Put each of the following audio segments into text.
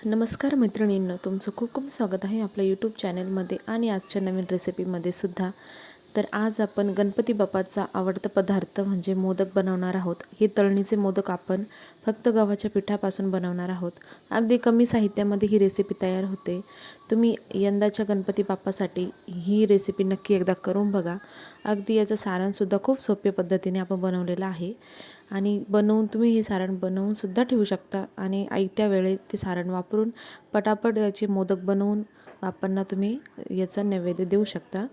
नमस्कार मैत्रिणींनो, तुमचं खूप खूप स्वागत आहे आपल्या यूट्यूब चॅनलमध्ये आणि आजच्या नवीन रेसिपीमध्ये सुद्धा. तर आज आपण गणपती बाप्पाचा आवडता पदार्थ म्हणजे मोदक बनवणार आहोत. हे तळणीचे मोदक आपण फक्त गव्हाच्या पिठापासून बनवणार आहोत. अगदी कमी साहित्यामध्ये ही रेसिपी तयार होते. तुम्ही यंदाच्या गणपती बाप्पासाठी ही रेसिपी नक्की एकदा करून बघा. अगदी याचं सारणसुद्धा खूप सोप्या पद्धतीने आपण बनवलेलं आहे आणि बनवून तुम्ही हे सारण बनवून सुद्धा ठेवू शकता आणि आयत्या वेळेत ते सारण वापरून पटापट याचे मोदक बनवून बाप्पांना तुम्ही याचा नैवेद्य देऊ शकता.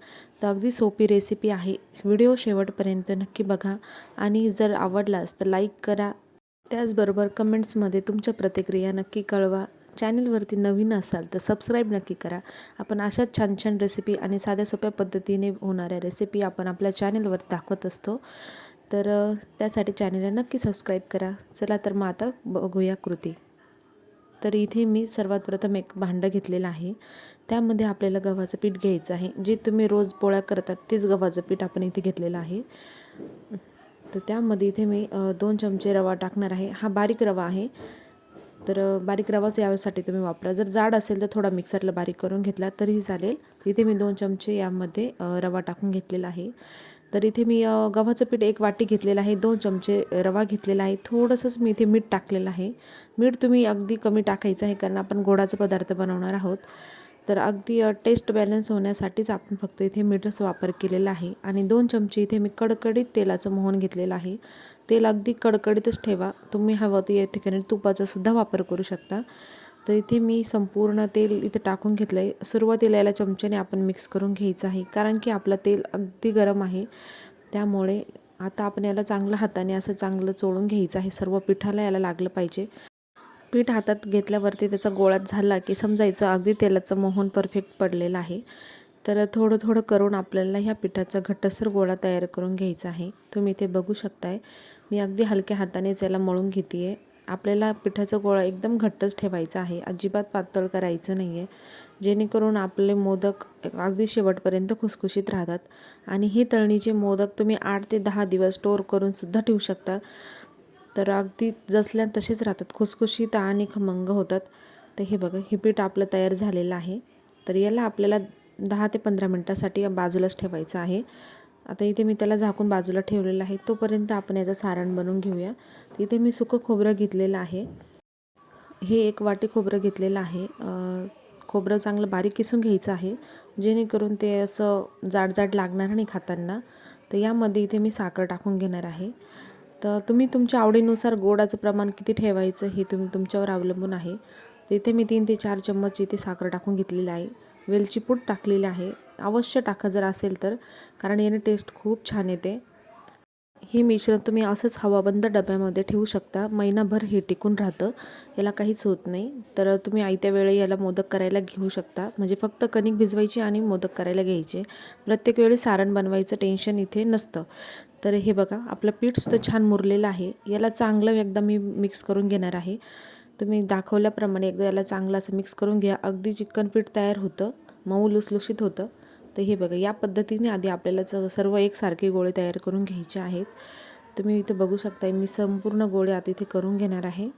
तर अगदी सोपी रेसिपी आहे. व्हिडिओ शेवटपर्यंत नक्की बघा आणि जर आवडलास तर लाईक करा. त्याचबरोबर कमेंट्समध्ये तुमच्या प्रतिक्रिया नक्की कळवा. चॅनलवरती नवीन असाल तर सबस्क्राईब नक्की करा. आपण अशाच छान छान रेसिपी आणि साध्या सोप्या पद्धतीने होणाऱ्या रेसिपी आपण आपल्या चॅनलवर दाखवत असतो. तर त्यासाठी चॅनलला नक्की सबस्क्राईब करा. चला तर मग आता बघूया कृती. तर इथे मी सर्वात प्रथम एक भांडं घेतलेलं आहे. त्यामध्ये आपल्याला गव्हाचं पीठ घ्यायचं आहे. जे तुम्ही रोज पोळ्या करतात तेच गव्हाचं पीठ आपण इथे घेतलेलं आहे. तर त्यामध्ये इथे मी 2 चमचे रवा टाकणार आहे. हा बारीक रवा आहे. तर बारीक रवाच यासाठी तुम्ही वापरा. जर जाड असेल तर थोडा मिक्सरला बारीक करून घेतला तरीही चालेल. इथे मी 2 चमचे यामध्ये रवा टाकून घेतलेला आहे. तर इथे मी गव्हाचं पीठ 1 वाटी घेतलेलं आहे. 2 चमचे रवा घेतलेला आहे. थोडंसंच मी इथे मीठ टाकलेलं आहे. मीठ तुम्ही अगदी कमी टाकायचं आहे कारण आपण गोडाचा पदार्थ बनवणार आहोत. तर अगदी टेस्ट बॅलन्स होण्यासाठीच आपण फक्त इथे मीठच वापर केलेला आहे. आणि 2 चमचे इथे मी कडकडीत तेलाचं मोहन घेतलेलं आहे. तेल अगदी कडकडीतच ठेवा. तुम्ही हवं तर या ठिकाणी तुपाचा सुद्धा वापर करू शकता. तर इथे मी संपूर्ण तेल इथे टाकून घेतलं आहे. सुरुवातीला याला चमच्याने आपण मिक्स करून घ्यायचं आहे कारण की आपलं तेल अगदी गरम आहे. त्यामुळे आता आपण याला चांगलं हाताने असं चांगलं चोळून घ्यायचं आहे. सर्व पिठाला याला लागलं पाहिजे. पीठ हातात घेतल्यावरती त्याचा गोळा झाला की समजायचं अगदी तेलाचं मोहन परफेक्ट पडलेलं आहे. तर थोडं थोडं करून आपल्याला ह्या पिठाचा घट्टसर गोळा तयार करून घ्यायचा आहे. तुम्ही इथे बघू शकताय मी अगदी हलक्या हातानेच याला मळून घेते आहे. आपल्याला पिठाचा गोळा एकदम घट्टच ठेवायचा आहे. अजिबात पातळ करायचं नाही आहे. जेणेकरून आपले मोदक अगदी शेवटपर्यंत खुसखुशीत राहतात. आणि हे तळणीचे मोदक तुम्ही 8 ते 10 दिवस स्टोअर करून सुद्धा ठेवू शकता. तर अगदी जसल्या तसेच राहतात, खुसखुशीत आणि खमंग होतात. तर हे बघा, हे पीठ आपलं तयार झालेलं आहे. तर याला आपल्याला 10 ते 15 मिनटासाठी बाजूलाच ठेवायचं आहे. आता इथे मी त्याला झाकून बाजूला ठेवलेलं आहे. तोपर्यंत आपण याचं सारण बनवून घेऊया. इथे मी सुकं खोबरं घेतलेलं आहे. हे 1 वाटी खोबरं घेतलेलं आहे. खोबरं चांगलं बारीक किसून घ्यायचं आहे जेणेकरून ते असं जाड जाड लागणार नाही खाताना. तर यामध्ये इथे मी साखर टाकून घेणार आहे. तर तुम्ही तुमच्या आवडीनुसार गोडाचं प्रमाण किती ठेवायचं हे तुमच्यावर अवलंबून आहे. तर इथे मी 3 ते 4 चम्मच इथे साखर टाकून घेतलेली आहे. वेलची पूड टाकलेली आहे. अवश्य टाका जर असेल तर, कारण याने टेस्ट खूप छान येते. हे मिश्रण तुम्ही असंच हवाबंद डब्यामध्ये ठेवू शकता. महिनाभर हे टिकून राहतं, याला काहीच होत नाही. तर तुम्ही आयत्या वेळी याला मोदक करायला घेऊ शकता. म्हणजे फक्त कणिक भिजवायची आणि मोदक करायला घ्यायचे. प्रत्येक वेळी सारण बनवायचं टेन्शन इथे नसतं. तर हे बघा, आपलं पीठसुद्धा छान मुरलेलं आहे. याला चांगलं एकदा मी मिक्स करून घेणार आहे. तुम्ही दाखवल्याप्रमाणे एकदा याला चांगलं असं मिक्स करून घ्या. अगदी चिकन पीठ तयार होतं, मऊ लुसलुशीत होतं. तर हे बघा, या पद्धतीने आधी आपल्याला सर्व एकसारखे गोळे तयार करून घ्यायचे आहेत. तुम्ही इथे बघू शकता मी संपूर्ण गोळे आता इथे करून घेणार आहे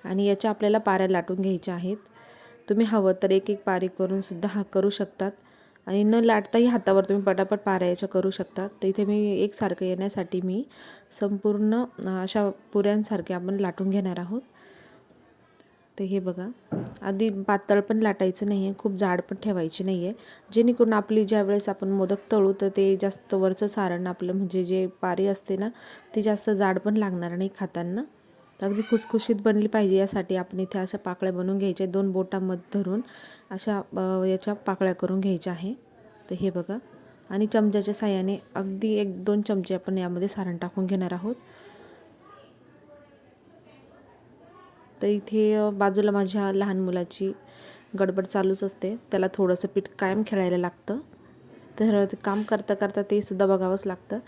आणि याच्या आपल्याला पाऱ्या लाटून घ्यायच्या आहेत. तुम्ही हवं तर एक एक पारी करून सुद्धा हा करू शकतात आणि न लाटताही हातावर तुम्ही पटापट पाऱ्या याच्या करू शकतात. तर इथे मी एकसारखं येण्यासाठी मी संपूर्ण अशा पुऱ्यांसारखे आपण लाटून घेणार आहोत. तर हे बघा, आधी पातळ पण लाटायचं नाही आहे, खूप जाड पण ठेवायची नाही आहे, जेणेकरून आपली ज्या वेळेस आपण मोदक तळू तर ते जास्त वरचं सारण आपलं म्हणजे जे पारी असते ना ती जास्त जाड पण लागणार नाही खाताना. तर अगदी खुसखुशीत बनली पाहिजे यासाठी आपण इथे अशा पाकळ्या बनवून घ्यायच्या. 2 बोटांमध्ये धरून अशा याच्या पाकळ्या करून घ्यायच्या आहे. तर हे बघा, आणि चमच्याच्या साहाय्याने अगदी 1-2 चमचे आपण यामध्ये सारण टाकून घेणार आहोत. तर इथे बाजूला माझ्या लहान मुलाची गडबड चालूच असते. त्याला थोडंसं पीठ कायम खेळायला लागतं, तर ते काम करता करता ते सुद्धा बघावंच लागतं.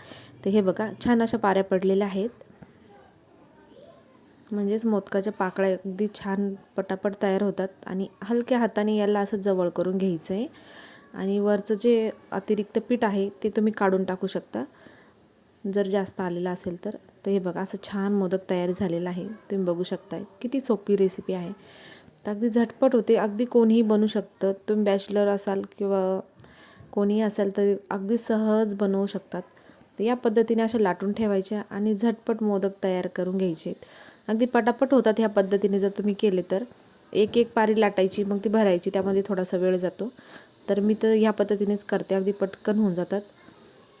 तर हे बघा, छान अशा पाऱ्या पडलेल्या आहेत. म्हणजेच मोदकाच्या पाकळ्या अगदी छान पटापट तयार होतात. आणि हलक्या हाताने याला असं जवळ करून घ्यायचं आहे आणि वरचं जे अतिरिक्त पीठ आहे ते तुम्ही काढून टाकू शकता जर जास्त आलेलं असेल तर. तर हे बघा, असं छान मोदक तयार झालेला आहे. तुम्ही बघू शकताय किती सोपी रेसिपी आहे. तर अगदी झटपट होते, अगदी कोणीही बनवू शकतं. तुम्ही बॅचलर असाल किंवा कोणीही असाल तर अगदी सहज बनवू शकतात. तर या पद्धतीने अशा लाटून ठेवायच्या आणि झटपट मोदक तयार करून घ्यायचे. अगदी पटापट होतात ह्या पद्धतीने जर तुम्ही केले तर. एक एक पारी लाटायची, मग ती भरायची, त्यामध्ये थोडासा वेळ जातो. तर मी तर ह्या पद्धतीनेच करते, अगदी पटकन होऊन जातात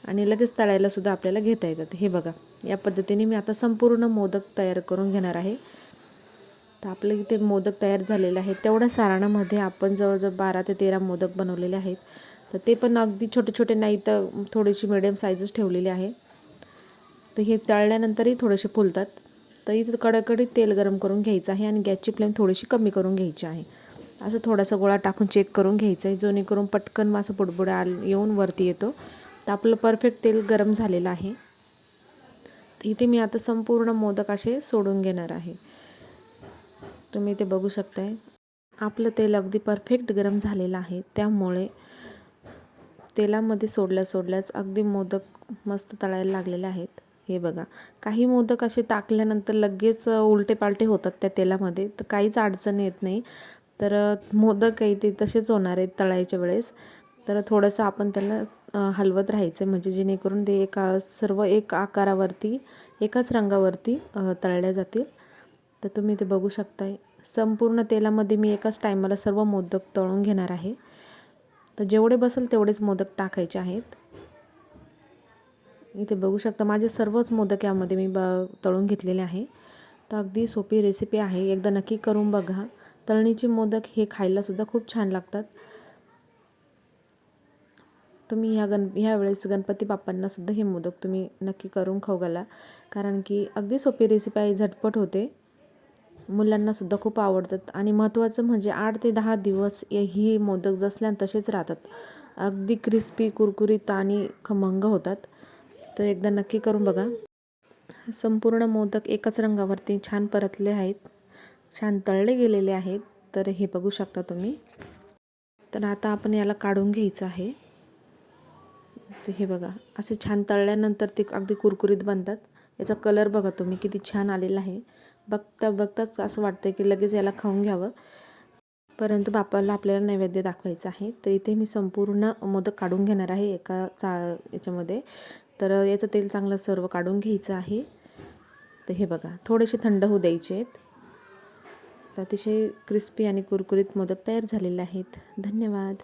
आणि लगेच तळायलासुद्धा आपल्याला घेता येतात. हे बघा, या पद्धतीने मी आता संपूर्ण मोदक तयार करून घेणार आहे. तर आपलं इथे मोदक तयार झालेले आहेत. तेवढ्या सारणामध्ये आपण जवळजवळ 12 ते 13 मोदक बनवलेले आहेत. तर ते पण अगदी छोटे छोटे नाही, तर थोडीशी मिडियम साईजच ठेवलेली आहे. तर हे तळल्यानंतरही थोडेसे फुलतात. तर इथं कडकडीत तेल गरम करून घ्यायचं आहे आणि गॅसची फ्लेम थोडीशी कमी करून घ्यायची आहे. असं थोडासा गोळा टाकून चेक करून घ्यायचं आहे, जेणेकरून पटकन असं बुडबुडा येऊन वरती येतो. तर आपलं परफेक्ट तेल गरम झालेलं आहे. तर इथे मी आता संपूर्ण मोदक असे सोडून घेणार आहे. तुम्ही इथे बघू शकताय, आपलं तेल अगदी परफेक्ट गरम झालेलं आहे. त्यामुळे तेलामध्ये सोडल्याच अगदी मोदक मस्त तळायला लागलेले आहेत. हे बघा, काही मोदक असे टाकल्यानंतर लगेच उलटे पालटे होतात त्या तेलामध्ये, तर काहीच अडचण येत नाही. तर मोदक आहे ते तसेच होणार आहेत तळायच्या वेळेस. तर थोडंसं आपण त्याला हलवत राहायचं, म्हणजे जेणेकरून ते सर्व एक आकारावरती, एकाच रंगावरती तळल्या जातील. तर तुम्ही ते बघू शकताय, संपूर्ण तेलामध्ये मी एकाच टायमाला सर्व मोदक तळून घेणार आहे. तर जेवढे बसेल तेवढेच मोदक टाकायचे आहेत. इथे बघू शकता माझे सर्वच मोदक यामध्ये मी तळून घेतलेले आहे. तर अगदी सोपी रेसिपी आहे, एकदा नक्की करून बघा. तळणीचे मोदक हे खायलासुद्धा खूप छान लागतात. तुम्ही ह्या वेळेस गणपती बाप्पांनासुद्धा हे मोदक तुम्ही नक्की करून खाऊ घाला, कारण की अगदी सोपी रेसिपी आहे, झटपट होते, मुलांनासुद्धा खूप आवडतात. आणि महत्त्वाचं म्हणजे 8 ते 10 दिवस ही मोदक जसल्या तसेच राहतात. अगदी क्रिस्पी, कुरकुरीत आणि खमंग होतात. तर एकदा नक्की करून बघा. संपूर्ण मोदक एकाच रंगावरती छान परतले आहेत, छान तळले गेलेले आहेत. तर हे बघू शकता तुम्ही. तर आता आपण याला काढून घ्यायचं आहे. तर हे बघा, असे छान तळल्यानंतर ते अगदी कुरकुरीत बनतात. याचा कलर बघा तुम्ही किती छान आलेला आहे. बघताच असं वाटतं की लगेच याला खाऊन घ्यावं, परंतु बाप्पाला आपल्याला नैवेद्य दाखवायचा आहे. तर इथे मी संपूर्ण मोदक काढून घेणार आहे एका याच्यामध्ये. तर याचं तेल चांगलं सर्व काढून घ्यायचं आहे. तर हे बघा, थोडेसे थंड होऊ द्यायचे आहेत. तर अतिशय क्रिस्पी आणि कुरकुरीत मोदक तयार झालेले आहेत. धन्यवाद.